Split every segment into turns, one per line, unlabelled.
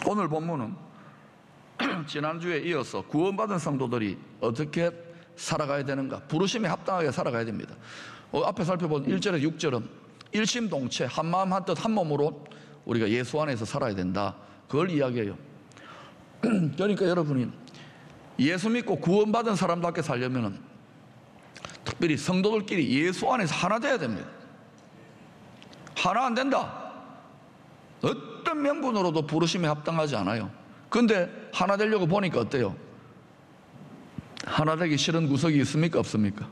오늘 본문은 지난주에 이어서 구원받은 성도들이 어떻게 살아가야 되는가, 부르심에 합당하게 살아가야 됩니다. 앞에 살펴본 1절에서 6절은 일심동체, 한마음 한뜻 한몸으로 우리가 예수 안에서 살아야 된다, 그걸 이야기해요. 그러니까 여러분이 예수 믿고 구원받은 사람답게 살려면 특별히 성도들끼리 예수 안에서 하나 돼야 됩니다. 하나 안 된다, 어떤 명분으로도 부르심에 합당하지 않아요. 근데 하나 되려고 보니까 어때요? 하나 되기 싫은 구석이 있습니까 없습니까?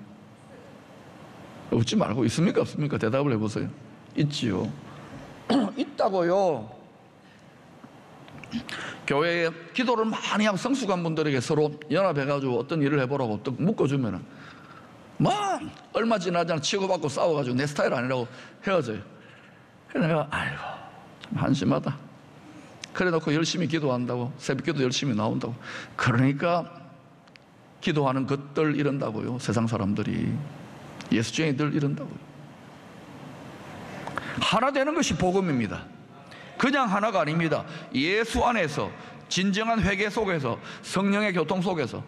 웃지 말고 있습니까 없습니까? 대답을 해보세요. 있지요. 있다고요. 교회에 기도를 많이 하고 성숙한 분들에게 서로 연합해가지고 어떤 일을 해보라고 또 묶어주면은 얼마 지나지 않아 치고받고 싸워가지고 내 스타일 아니라고 헤어져요. 그래서 내가 아이고 참 한심하다. 그래 놓고 열심히 기도한다고, 새벽기도 열심히 나온다고. 그러니까 기도하는 것들 이런다고요. 세상 사람들이, 예수쟁이들 이런다고요. 하나 되는 것이 복음입니다. 그냥 하나가 아닙니다. 예수 안에서 진정한 회개 속에서, 성령의 교통 속에서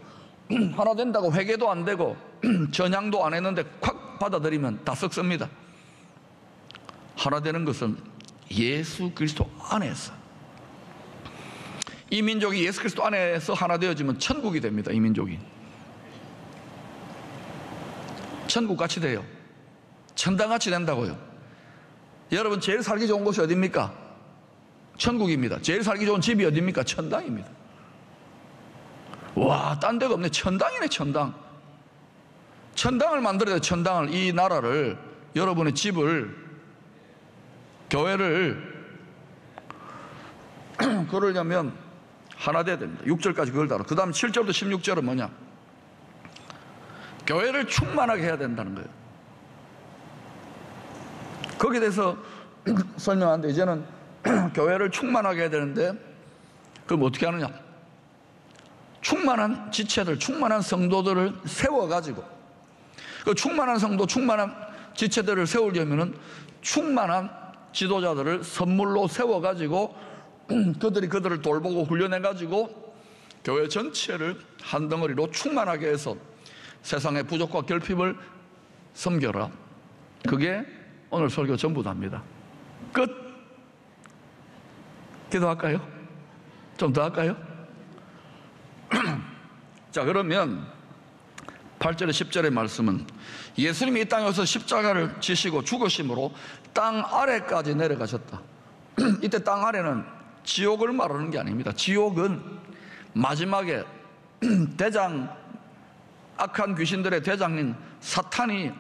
하나 된다고 회개도 안 되고 전향도 안 했는데 콱 받아들이면 다 썩습니다. 하나 되는 것은 예수 그리스도 안에서, 이 민족이 예수 그리스도 안에서 하나 되어지면 천국이 됩니다. 이 민족이 천국같이 돼요. 천당같이 된다고요. 여러분 제일 살기 좋은 곳이 어디입니까? 천국입니다. 제일 살기 좋은 집이 어디입니까? 천당입니다. 와, 딴 데가 없네. 천당이네. 천당. 천당을 만들어야 돼. 천당을, 이 나라를, 여러분의 집을, 교회를 그러려면 하나 돼야 됩니다. 6절까지 그걸 다뤄. 그 다음 7절부터 16절은 뭐냐? 교회를 충만하게 해야 된다는 거예요. 거기에 대해서 설명하는데, 이제는 교회를 충만하게 해야 되는데 그럼 어떻게 하느냐? 충만한 지체들, 충만한 성도들을 세워가지고, 그 충만한 성도, 충만한 지체들을 세우려면은 충만한 지도자들을 선물로 세워가지고 그들을 돌보고 훈련해가지고 교회 전체를 한 덩어리로 충만하게 해서 세상의 부족과 결핍을 섬겨라. 그게 오늘 설교 전부 답니다. 끝. 기도할까요? 좀 더 할까요? 자, 그러면 8절에 10절의 말씀은 예수님이 이 땅에 와서 십자가를 지시고 죽으심으로 땅 아래까지 내려가셨다. 이때 땅 아래는 지옥을 말하는 게 아닙니다. 지옥은 마지막에 악한 귀신들의 대장인 사탄이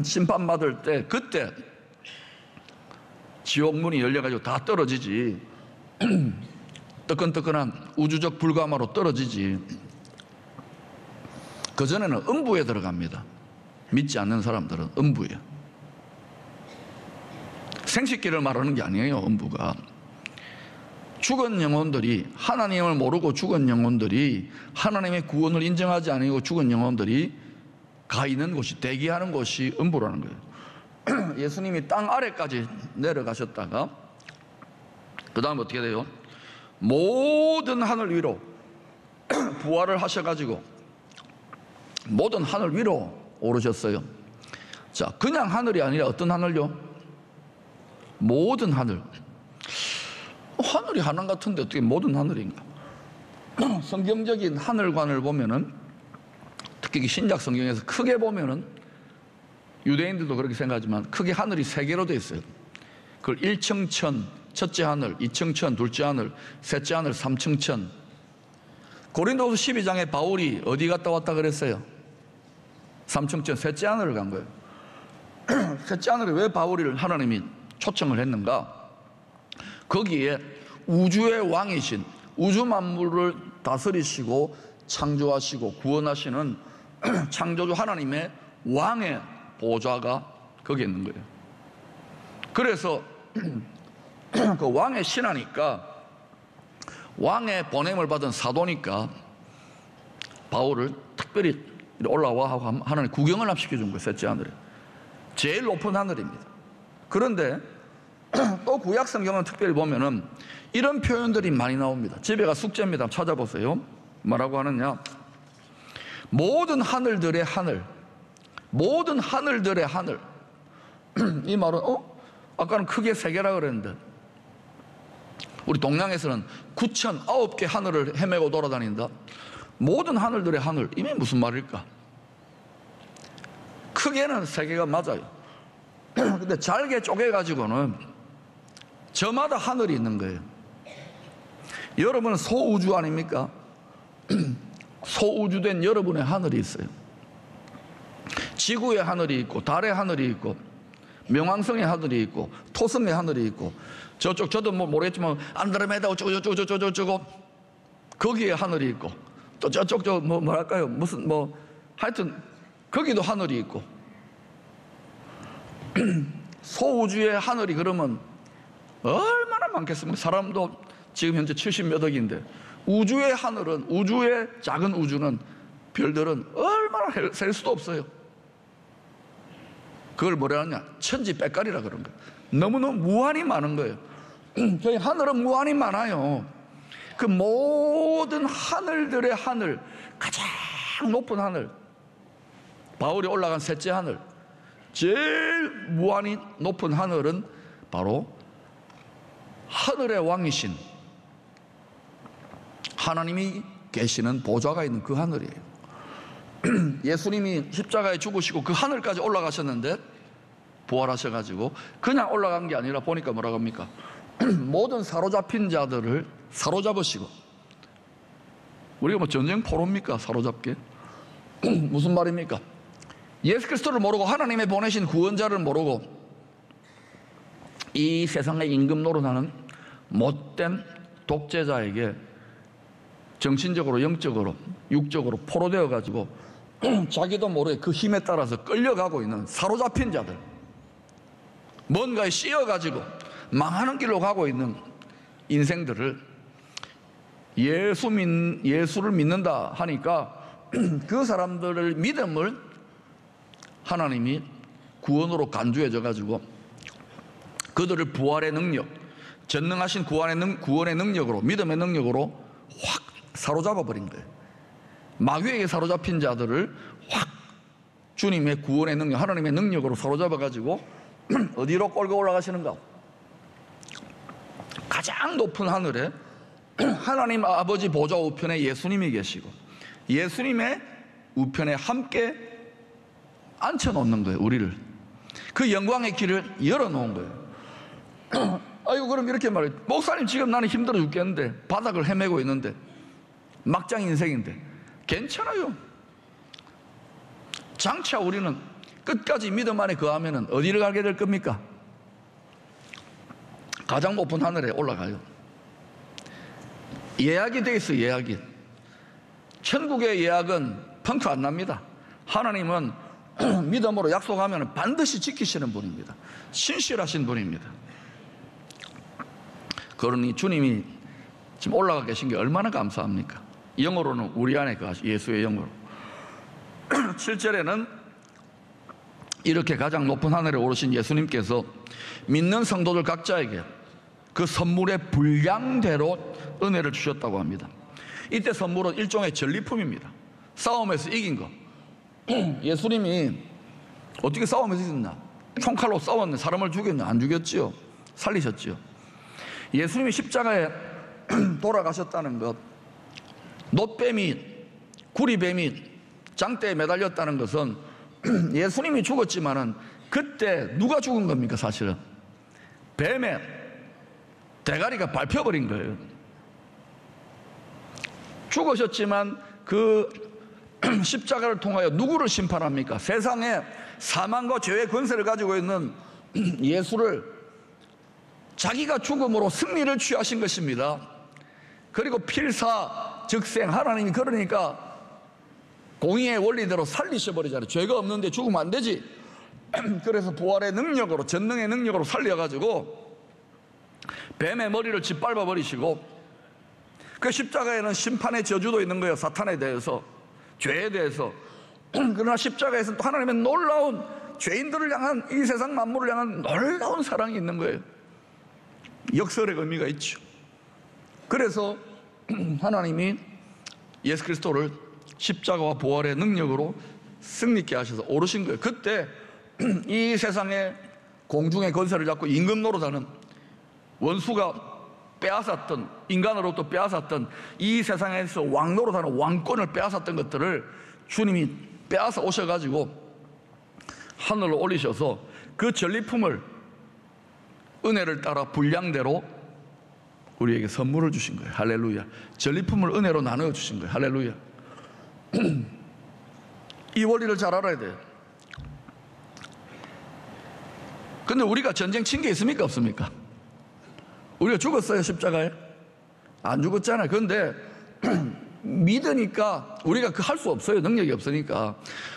심판받을 때, 그때 지옥문이 열려가지고 다 떨어지지. 뜨끈뜨끈한 우주적 불가마로 떨어지지. 그전에는 음부에 들어갑니다. 믿지 않는 사람들은 음부에. 생식기를 말하는 게 아니에요. 음부가 죽은 영혼들이, 하나님을 모르고 죽은 영혼들이, 하나님의 구원을 인정하지 않고 죽은 영혼들이 가 있는 곳이, 대기하는 곳이 음부라는 거예요. 예수님이 땅 아래까지 내려가셨다가 그 다음 어떻게 돼요? 모든 하늘 위로 부활을 하셔가지고 모든 하늘 위로 오르셨어요. 자, 그냥 하늘이 아니라 어떤 하늘요? 모든 하늘. 하늘이 하나 같은데 어떻게 모든 하늘인가? 성경적인 하늘관을 보면은, 특히 신약 성경에서 크게 보면은, 유대인들도 그렇게 생각하지만 크게 하늘이 세 개로 되어 있어요. 그걸 1층 천, 첫째 하늘, 2층 천, 둘째 하늘, 셋째 하늘, 3층 천. 고린도후서 12장에 바울이 어디 갔다 왔다 그랬어요? 3층 천, 셋째 하늘을 간 거예요. 셋째 하늘에 왜 바울을 하나님이 초청을 했는가? 거기에 우주의 왕이신, 우주 만물을 다스리시고 창조하시고 구원하시는 창조주 하나님의 왕의 보좌가 거기에 있는 거예요. 그래서 그 왕의 신하니까, 왕의 보냄을 받은 사도니까 바울을 특별히 올라와 하고 하나님 구경을 시켜준 거예요. 셋째 하늘에 제일 높은 하늘입니다. 그런데 또 구약 성경은 특별히 보면은 이런 표현들이 많이 나옵니다. 집에 가 숙제입니다. 찾아보세요. 뭐라고 하느냐? 모든 하늘들의 하늘, 모든 하늘들의 하늘. 이 말은 아까는 크게 세 개라 그랬는데 우리 동양에서는 9,009개 하늘을 헤매고 돌아다닌다. 모든 하늘들의 하늘, 이게 무슨 말일까? 크게는 세 개가 맞아요. 근데 잘게 쪼개가지고는 저마다 하늘이 있는 거예요. 여러분은 소우주 아닙니까? 소우주된 여러분의 하늘이 있어요. 지구의 하늘이 있고, 달의 하늘이 있고, 명왕성의 하늘이 있고, 토성의 하늘이 있고, 저도 뭐 모르겠지만 안드로메다 어쩌고 거기에 하늘이 있고, 또 저쪽 뭐랄까요, 무슨 하여튼 거기도 하늘이 있고. 소우주의 하늘이 그러면 얼마나 많겠습니까? 사람도 지금 현재 70몇 억인데 우주의 하늘은, 우주의 작은 우주는, 별들은 얼마나 셀 수도 없어요. 그걸 뭐라 하냐? 천지백갈이라 그런 거예요. 너무너무 무한히 많은 거예요. 저희 하늘은 무한히 많아요. 그 모든 하늘들의 하늘, 가장 높은 하늘, 바울이 올라간 셋째 하늘, 제일 무한히 높은 하늘은 바로 하늘의 왕이신 하나님이 계시는 보좌가 있는 그 하늘이에요. 예수님이 십자가에 죽으시고 그 하늘까지 올라가셨는데 부활하셔가지고 그냥 올라간 게 아니라 보니까 뭐라고 합니까? 모든 사로잡힌 자들을 사로잡으시고, 우리가 뭐 전쟁 포로입니까? 사로잡게? 무슨 말입니까? 예수 그리스도를 모르고 하나님의 보내신 구원자를 모르고 이 세상의 임금 노릇하는 못된 독재자에게 정신적으로, 영적으로, 육적으로 포로되어 가지고 자기도 모르게 그 힘에 따라서 끌려가고 있는 사로잡힌 자들, 뭔가에 씌어가지고 망하는 길로 가고 있는 인생들을 예수를 믿는다 하니까 그 사람들을 믿음을 하나님이 구원으로 간주해져 가지고 그들을 부활의 능력, 전능하신 구원의 능력으로, 믿음의 능력으로 확 사로잡아 버린 거예요. 마귀에게 사로잡힌 자들을 확 주님의 구원의 능력, 하나님의 능력으로 사로잡아 가지고 어디로 끌고 올라가시는가? 가장 높은 하늘에 하나님 아버지 보좌 우편에 예수님이 계시고 예수님의 우편에 함께 앉혀놓는 거예요. 우리를 그 영광의 길을 열어놓은 거예요. 아이고, 그럼 이렇게 말해요. 목사님, 지금 나는 힘들어 죽겠는데, 바닥을 헤매고 있는데, 막장 인생인데 괜찮아요. 장차 우리는 끝까지 믿음 안에 거하면 어디를 가게 될 겁니까? 가장 높은 하늘에 올라가요. 예약이 돼 있어요. 예약이. 천국의 예약은 펑크 안 납니다. 하나님은 믿음으로 약속하면 반드시 지키시는 분입니다. 신실하신 분입니다. 그러니 주님이 지금 올라가 계신 게 얼마나 감사합니까? 영어로는 우리 안에 예수의 영어로. 7절에는 이렇게 가장 높은 하늘에 오르신 예수님께서 믿는 성도들 각자에게 그 선물의 분량대로 은혜를 주셨다고 합니다. 이때 선물은 일종의 전리품입니다. 싸움에서 이긴 거. 예수님이 어떻게 싸움에서 이겼나? 총칼로 싸웠네. 사람을 죽였나? 안 죽였지요. 살리셨지요. 예수님이 십자가에 돌아가셨다는 것, 놋뱀이, 구리뱀이 장대에 매달렸다는 것은 예수님이 죽었지만은 그때 누가 죽은 겁니까? 사실은 뱀의 대가리가 밟혀버린 거예요. 죽으셨지만 그 십자가를 통하여 누구를 심판합니까? 세상에 사망과 죄의 권세를 가지고 있는 예수를 자기가 죽음으로 승리를 취하신 것입니다. 그리고 필사즉생, 하나님이 그러니까 공의의 원리대로 살리셔버리잖아요. 죄가 없는데 죽으면 안 되지. 그래서 부활의 능력으로, 전능의 능력으로 살려가지고 뱀의 머리를 짓밟아 버리시고, 그 십자가에는 심판의 저주도 있는 거예요. 사탄에 대해서, 죄에 대해서. 그러나 십자가에서는 또 하나님의 놀라운, 죄인들을 향한, 이 세상 만물을 향한 놀라운 사랑이 있는 거예요. 역설의 의미가 있죠. 그래서 하나님이 예수 그리스도를 십자가와 부활의 능력으로 승리케 하셔서 오르신 거예요. 그때 이 세상에 공중의 권세를 잡고 임금 노릇하는, 원수가 빼앗았던, 인간으로부터 빼앗았던, 이 세상에서 왕 노릇하는 왕권을 빼앗았던 것들을 주님이 빼앗아 오셔가지고 하늘로 올리셔서 그 전리품을 은혜를 따라 분량대로 우리에게 선물을 주신 거예요. 할렐루야. 전리품을 은혜로 나누어 주신 거예요. 할렐루야. 이 원리를 잘 알아야 돼요. 근데 우리가 전쟁 친 게 있습니까? 없습니까? 우리가 죽었어요, 십자가에? 안 죽었잖아요. 그런데 믿으니까 우리가 그 할 수 없어요. 능력이 없으니까.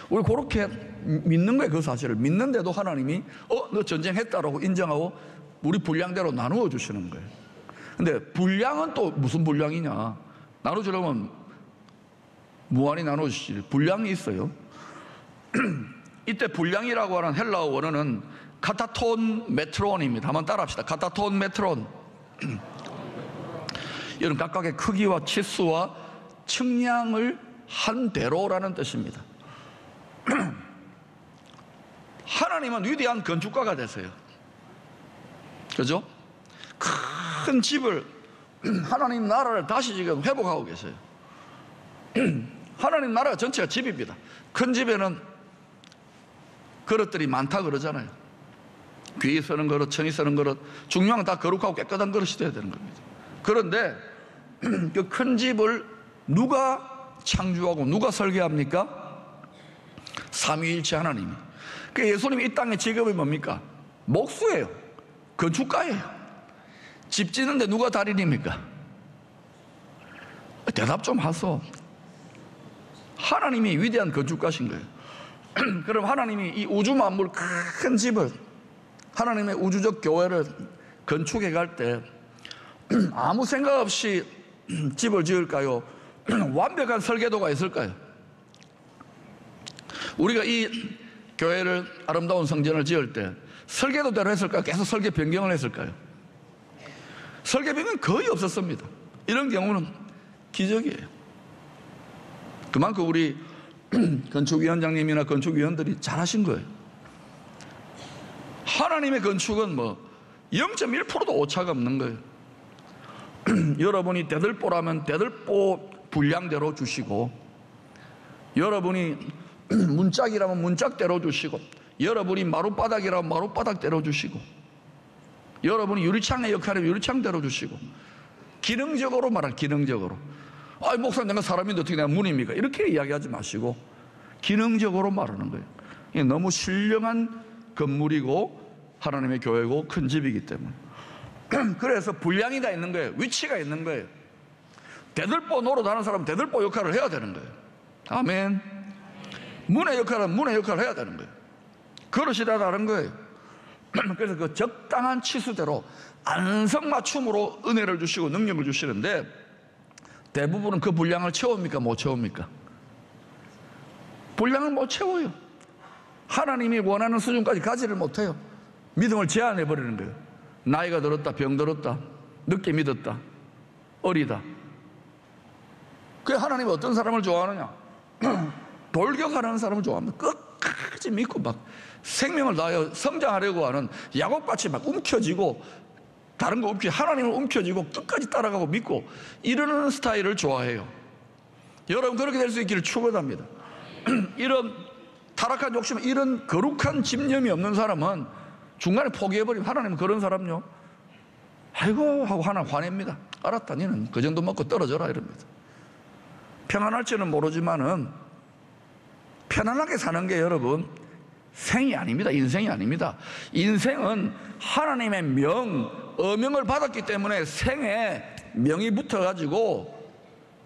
우리 그렇게 믿는 거예요. 그 사실을 믿는데도 하나님이 너 전쟁했다라고 인정하고 우리 분량대로 나누어 주시는 거예요. 근데 분량은 또 무슨 분량이냐? 나눠주려면 무한히 나눠주시지. 분량이 있어요. 이때 분량이라고 하는 헬라어 원어는 카타톤 메트론입니다. 한번 따라합시다. 카타톤 메트론. 이런 각각의 크기와 치수와 측량을 한 대로라는 뜻입니다. 하나님은 위대한 건축가가 되세요. 그죠? 큰 집을, 하나님 나라를 다시 지금 회복하고 계세요. 하나님 나라가 전체가 집입니다. 큰 집에는 그릇들이 많다 그러잖아요. 귀에 쓰는 그릇, 천이 쓰는 그릇, 중요한 건 다 거룩하고 깨끗한 그릇이 돼야 되는 겁니다. 그런데 그 큰 집을 누가 창조하고 누가 설계합니까? 삼위일체 하나님이. 그 예수님이 이 땅의 직업이 뭡니까? 목수예요. 건축가예요. 집 짓는데 누가 달인입니까? 대답 좀 하소. 하나님이 위대한 건축가신 거예요. 그럼 하나님이 이 우주 만물 큰 집을, 하나님의 우주적 교회를 건축해 갈 때 아무 생각 없이 집을 지을까요? 완벽한 설계도가 있을까요? 우리가 이 교회를, 아름다운 성전을 지을 때 설계도대로 했을까요? 계속 설계 변경을 했을까요? 설계 변경은 거의 없었습니다. 이런 경우는 기적이에요. 그만큼 우리 건축위원장님이나 건축위원들이 잘하신 거예요. 하나님의 건축은 0.1%도 오차가 없는 거예요. 여러분이 대들보라면 대들보 분량대로 주시고, 여러분이 문짝이라면 문짝대로 주시고, 여러분이 마룻바닥이라면 마룻바닥대로 주시고, 여러분이 유리창의 역할이면 유리창대로 주시고, 기능적으로 말하면 기능적으로. 목사님 내가 사람인데 어떻게 내가 문입니까? 이렇게 이야기하지 마시고 기능적으로 말하는 거예요. 이게 너무 신령한 건물이고 하나님의 교회고 큰 집이기 때문에. 그래서 분량이 다 있는 거예요. 위치가 있는 거예요. 대들보 노릇하는 사람은 대들보 역할을 해야 되는 거예요. 아멘. 문의 역할은 문의 역할을 해야 되는 거예요. 그릇이 다 다른 거예요. 그래서 그 적당한 치수대로 안성맞춤으로 은혜를 주시고 능력을 주시는데, 대부분은 그 분량을 채웁니까? 못 채웁니까? 분량을 못 채워요. 하나님이 원하는 수준까지 가지를 못해요. 믿음을 제한해버리는 거예요. 나이가 들었다, 병들었다, 늦게 믿었다, 어리다. 그게 하나님이 어떤 사람을 좋아하느냐? 돌격하는 사람을 좋아합니다. 끝까지 믿고 막 생명을 다하여 성장하려고 하는, 야곱같이 막 움켜쥐고 다른 거 움켜쥐고 하나님을 움켜쥐고 끝까지 따라가고 믿고 이러는 스타일을 좋아해요. 여러분 그렇게 될 수 있기를 축원합니다. 이런 타락한 욕심, 이런 거룩한 집념이 없는 사람은 중간에 포기해버리면, 하나님은 그런 사람요, 아이고 하고 하나 화냅니다. 알았다, 너는 그 정도 먹고 떨어져라 이럽니다. 평안할지는 모르지만은 편안하게 사는 게 여러분 생이 아닙니다. 인생이 아닙니다. 인생은 하나님의 어명을 받았기 때문에 생에 명이 붙어가지고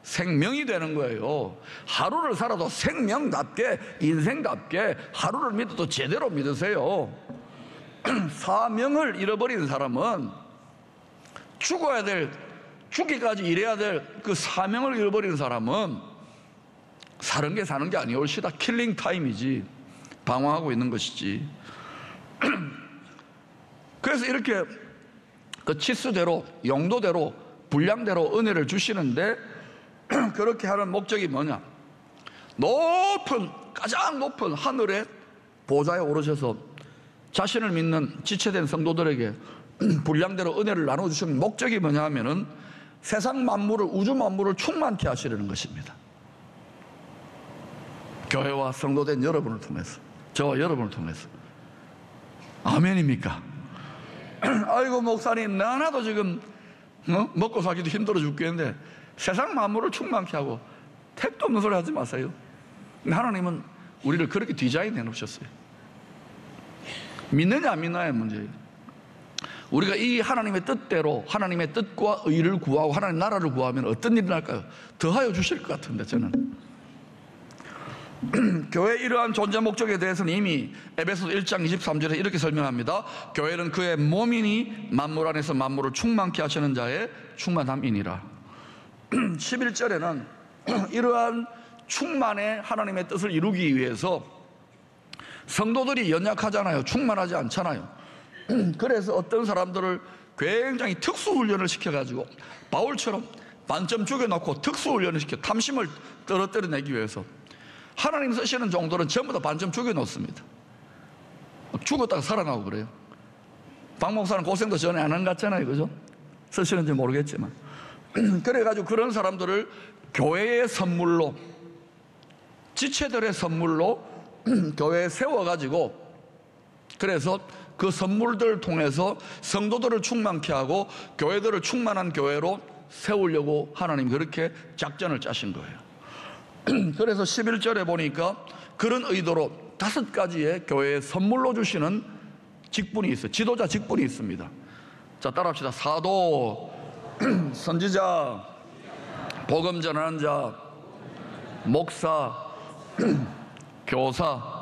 생명이 되는 거예요. 하루를 살아도 생명답게, 인생답게 하루를 믿어도 제대로 믿으세요. 사명을 잃어버린 사람은 죽어야 될, 죽기까지 일해야 될 그 사명을 잃어버린 사람은 사는 게 아니올 시다. 킬링 타임이지. 방황하고 있는 것이지. 그래서 이렇게 그 치수대로, 용도대로, 분량대로 은혜를 주시는데 그렇게 하는 목적이 뭐냐? 가장 높은 하늘의 보좌에 오르셔서 자신을 믿는 지체된 성도들에게 분량대로 은혜를 나눠주시는 목적이 뭐냐 하면은 세상 만물을, 우주 만물을 충만케 하시려는 것입니다. 교회와 성도된 여러분을 통해서, 저와 여러분을 통해서. 아멘입니까? 아이고 목사님, 나 하나도 지금 먹고 살기도 힘들어 죽겠는데 세상 만물을 충만케 하고 택도 없는 소리 하지 마세요. 하나님은 우리를 그렇게 디자인해 놓으셨어요. 믿느냐 안 믿느냐의 문제예요. 우리가 이 하나님의 뜻대로 하나님의 뜻과 의를 구하고 하나님의 나라를 구하면 어떤 일이 날까요? 더하여 주실 것 같은데 저는 교회의 이러한 존재 목적에 대해서는 이미 에베소서 1장 23절에 이렇게 설명합니다. 교회는 그의 몸이니 만물 안에서 만물을 충만케 하시는 자의 충만함이니라. 11절에는 이러한 충만의 하나님의 뜻을 이루기 위해서 성도들이 연약하잖아요. 충만하지 않잖아요. 그래서 어떤 사람들을 굉장히 특수훈련을 시켜가지고 바울처럼 반점 죽여놓고 특수훈련을 시켜 탐심을 떨어뜨려내기 위해서 하나님 쓰시는 종들은 전부 다 반점 죽여놓습니다. 죽었다가 살아나고 그래요. 박 목사는 고생도 전에 안 한 것 같잖아요. 그죠? 쓰시는지 모르겠지만. 그래가지고 그런 사람들을 교회의 선물로, 지체들의 선물로 교회에 세워가지고, 그래서 그 선물들을 통해서 성도들을 충만케 하고 교회들을 충만한 교회로 세우려고 하나님이 그렇게 작전을 짜신 거예요. 그래서 11절에 보니까 그런 의도로 5가지의 교회에 선물로 주시는 직분이 있어요. 지도자 직분이 있습니다. 자, 따라합시다. 사도, 선지자, 복음 전하는 자, 목사, 교사.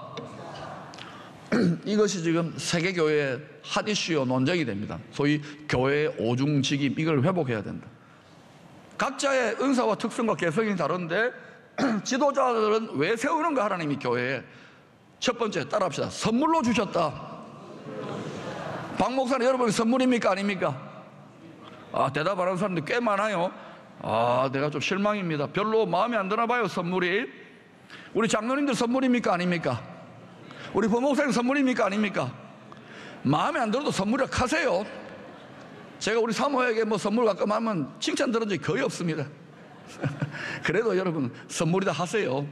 이것이 지금 세계교회의 핫 이슈요 논쟁이 됩니다. 소위 교회의 오중직임, 이걸 회복해야 된다. 각자의 은사와 특성과 개성이 다른데 지도자들은 왜 세우는가? 하나님이 교회에. 첫 번째, 따라합시다. 선물로 주셨다. 박 목사님, 여러분 선물입니까 아닙니까? 대답하는 사람들 꽤 많아요. 내가 좀 실망입니다. 별로 마음에 안 드나 봐요, 선물이. 우리 장로님들 선물입니까 아닙니까? 우리 부목사님 선물입니까 아닙니까? 마음에 안 들어도 선물이라 하세요. 제가 우리 사모에게 뭐 선물 가끔 하면 칭찬 들은 적이 거의 없습니다. 그래도 여러분 선물이다 하세요.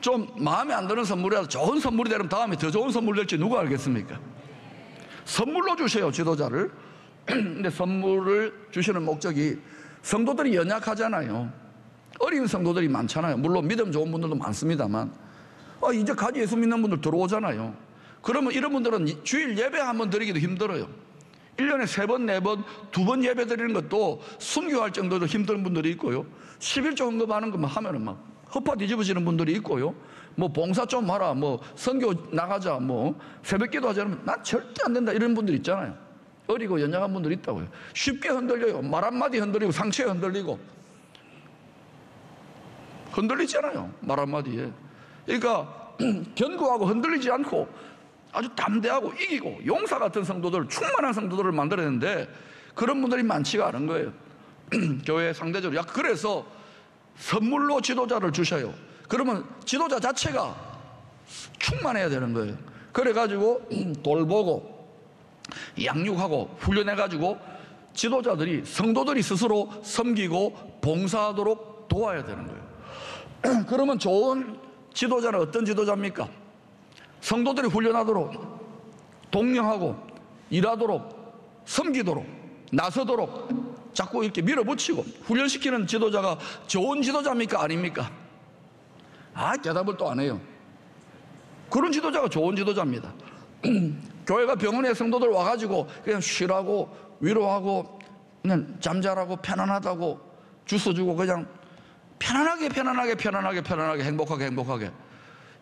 좀 마음에 안 드는 선물이라도 좋은 선물이 되면 다음에 더 좋은 선물 될지 누가 알겠습니까? 선물로 주세요, 지도자를. 근데 선물을 주시는 목적이, 성도들이 연약하잖아요. 어린 성도들이 많잖아요. 물론 믿음 좋은 분들도 많습니다만 이제 가지 예수 믿는 분들 들어오잖아요. 그러면 이런 분들은 주일 예배 한번 드리기도 힘들어요. 1년에 3번, 4번, 2번 예배 드리는 것도 순교할 정도로 힘든 분들이 있고요. 11조 헌금하는 것만 하면은 막 허파 뒤집어지는 분들이 있고요. 뭐 봉사 좀 하라, 뭐 선교 나가자, 뭐 새벽 기도 하자 하면 난 절대 안 된다, 이런 분들 있잖아요. 어리고 연약한 분들이 있다고요. 쉽게 흔들려요. 말 한마디 흔들리고 상처에 흔들리고 흔들리잖아요, 말 한마디에. 그러니까 견고하고 흔들리지 않고 아주 담대하고 이기고 용사 같은 성도들, 충만한 성도들을 만들었는데 그런 분들이 많지가 않은 거예요. 교회 상대적으로. 그래서 선물로 지도자를 주셔요. 그러면 지도자 자체가 충만해야 되는 거예요. 그래가지고 돌보고 양육하고 훈련해가지고 지도자들이, 성도들이 스스로 섬기고 봉사하도록 도와야 되는 거예요. 그러면 좋은 지도자는 어떤 지도자입니까? 성도들이 훈련하도록, 독려하고, 일하도록, 섬기도록, 나서도록 자꾸 이렇게 밀어붙이고 훈련시키는 지도자가 좋은 지도자입니까 아닙니까? 대답을 또 안 해요. 그런 지도자가 좋은 지도자입니다. 교회가 병원에 성도들 와가지고 그냥 쉬라고, 위로하고, 그냥 잠자라고, 편안하다고 주스 주고 그냥 편안하게 행복하게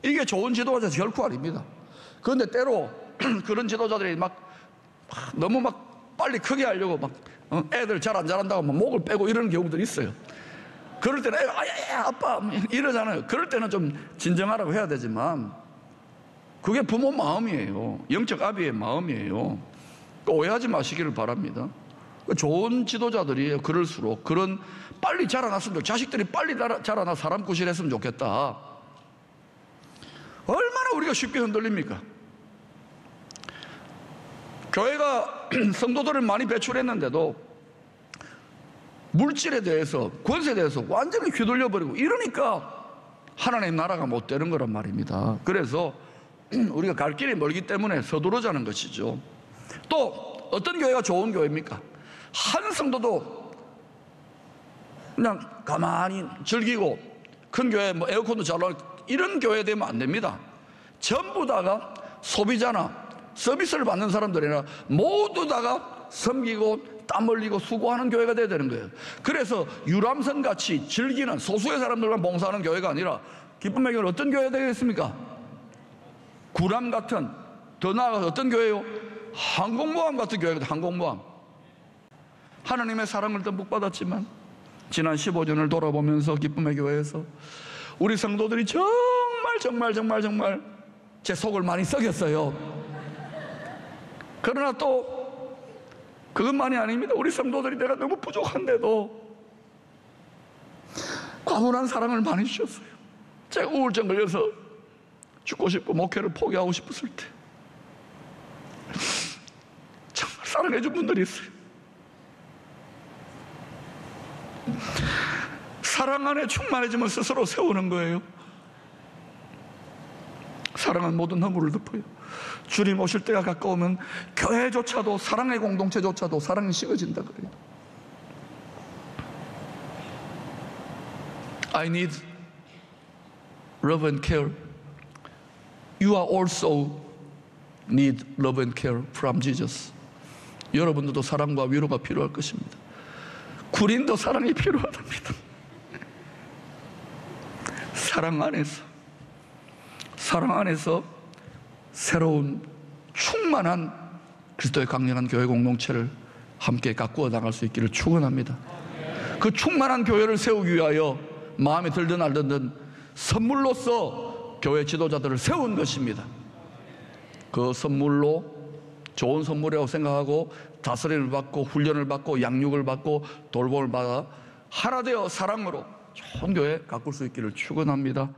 이게 좋은 지도자 결코 아닙니다. 그런데 때로 그런 지도자들이 너무 빨리 크게 하려고 애들 잘 안 자란다고 목을 빼고 이러는 경우들이 있어요. 그럴 때는 아빠 이러잖아요. 그럴 때는 좀 진정하라고 해야 되지만 그게 부모 마음이에요. 영적 아비의 마음이에요. 오해하지 마시기를 바랍니다. 좋은 지도자들이에요. 그럴수록 그런 빨리 자라났으면 자식들이 빨리 자라나 사람 구실했으면 좋겠다. 얼마나 우리가 쉽게 흔들립니까? 교회가 성도들을 많이 배출했는데도 물질에 대해서, 권세에 대해서 완전히 휘둘려버리고 이러니까 하나님 나라가 못 되는 거란 말입니다. 그래서 우리가 갈 길이 멀기 때문에 서두르자는 것이죠. 또 어떤 교회가 좋은 교회입니까? 한 성도도 그냥 가만히 즐기고 큰 교회 뭐 에어컨도 잘 나오고 이런 교회 되면 안 됩니다. 전부 다가 소비자나 서비스를 받는 사람들이나 모두 다가 섬기고 땀 흘리고 수고하는 교회가 돼야 되는 거예요. 그래서 유람선 같이 즐기는 소수의 사람들만 봉사하는 교회가 아니라 기쁨의 교회는 어떤 교회가 되겠습니까? 구람 같은, 더 나아가서 어떤 교회요? 항공모함 같은 교회가 항공모함. 하나님의 사랑을 듬뿍 받았지만 지난 15년을 돌아보면서 기쁨의 교회에서 우리 성도들이 정말 제 속을 많이 썩였어요. 그러나 또 그것만이 아닙니다. 우리 성도들이 내가 너무 부족한데도 과분한 사랑을 많이 주셨어요. 제가 우울증 걸려서 죽고 싶고 목회를 포기하고 싶었을 때 정말 사랑해 준 분들이 있어요. 사랑 안에 충만해지면 스스로 세우는 거예요. 사랑은 모든 허물을 덮어요. 주님 오실 때가 가까우면 교회조차도, 사랑의 공동체조차도 사랑이 식어진다 그래요. I need love and care. You are also need love and care from Jesus. 여러분들도 사랑과 위로가 필요할 것입니다. 군인도 사랑이 필요하답니다. 사랑 안에서 새로운 충만한 그리스도의 강력한 교회 공동체를 함께 가꾸어 나갈 수 있기를 축원합니다. 그 충만한 교회를 세우기 위하여 마음에 들든 안 들든 선물로서 교회 지도자들을 세운 것입니다. 그 선물로 좋은 선물이라고 생각하고 다스림을 받고 훈련을 받고 양육을 받고 돌봄을 받아 하나 되어 사랑으로 좋은 교회 가꿀 수 있기를 축원합니다.